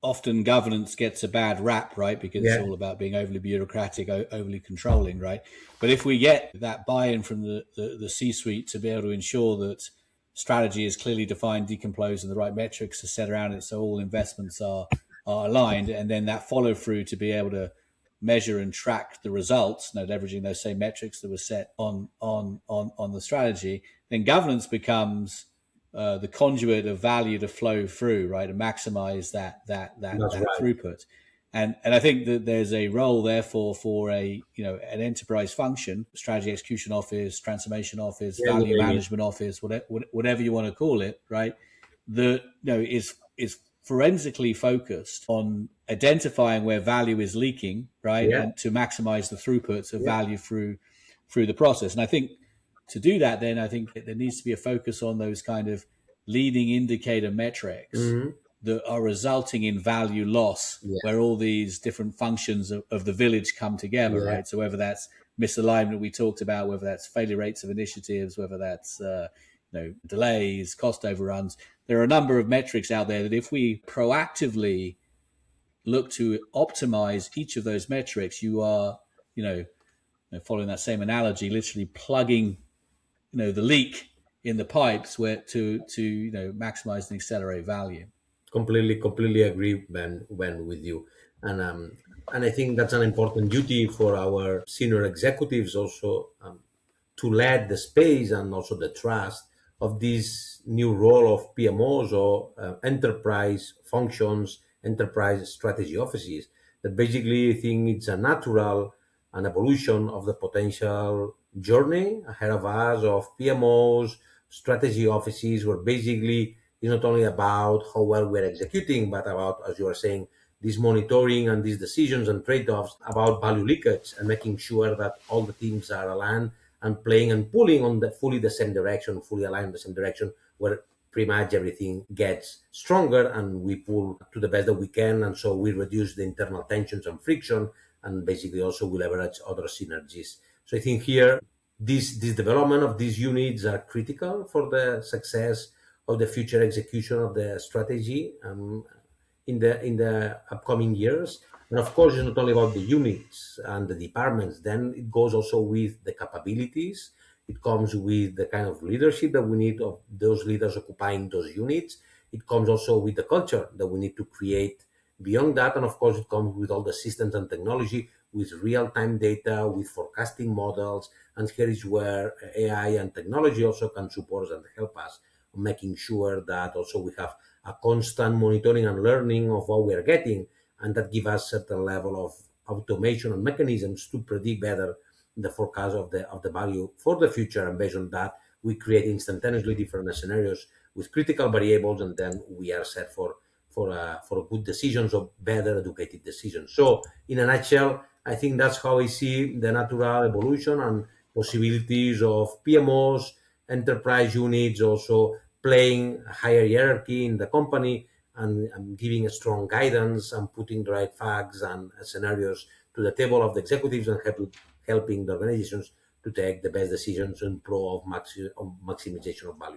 often governance gets a bad rap, right? Because it's all about being overly bureaucratic, overly controlling, right? But if we get that buy-in from the C-suite to be able to ensure that strategy is clearly defined, decomposed, and the right metrics are set around it, so all investments are aligned, and then that follow through to be able to measure and track the results, leveraging those same metrics that were set on the strategy, then governance becomes the conduit of value to flow through, right, and maximize that throughput. And I think that there's a role, therefore, for an enterprise function, strategy execution office, transformation office, value management office, whatever you want to call it, right, that is forensically focused on identifying where value is leaking, right, and to maximize the throughput of value through the process. And I think to do that, then I think there needs to be a focus on those kind of leading indicator metrics that are resulting in value loss, where all these different functions of the village come together, right? So whether that's misalignment we talked about, whether that's failure rates of initiatives, whether that's delays, cost overruns, there are a number of metrics out there that if we proactively look to optimize each of those metrics, you are, following that same analogy, literally plugging the leak in the pipes where to maximize and accelerate value. Completely agree, Ben, with you. And I think that's an important duty for our senior executives also, to lead the space and also the trust of this new role of PMOs or enterprise functions, enterprise strategy offices. That basically, I think it's a natural an evolution of the potential journey ahead of us of PMOs, strategy offices, where basically it's not only about how well we're executing, but about, as you are saying, this monitoring and these decisions and trade-offs about value leakage and making sure that all the teams are aligned and playing and pulling on fully the same direction, fully aligned in the same direction, where pretty much everything gets stronger and we pull to the best that we can. And so we reduce the internal tensions and friction, and basically also we leverage other synergies. So I think here, this development of these units are critical for the success of the future execution of the strategy in the upcoming years. And of course, it's not only about the units and the departments. Then it goes also with the capabilities. It comes with the kind of leadership that we need of those leaders occupying those units. It comes also with the culture that we need to create beyond that. And of course, it comes with all the systems and technology, with real-time data, with forecasting models. And here is where AI and technology also can support us and help us, making sure that also we have a constant monitoring and learning of what we are getting, and that give us certain level of automation and mechanisms to predict better the forecast of the value for the future. And based on that, we create instantaneously different scenarios with critical variables, and then we are set for good decisions or better educated decisions. So in a nutshell, I think that's how I see the natural evolution and possibilities of PMOs, enterprise units also playing a higher hierarchy in the company and giving a strong guidance and putting the right facts and scenarios to the table of the executives and helping the organizations to take the best decisions in pro of maximization of value.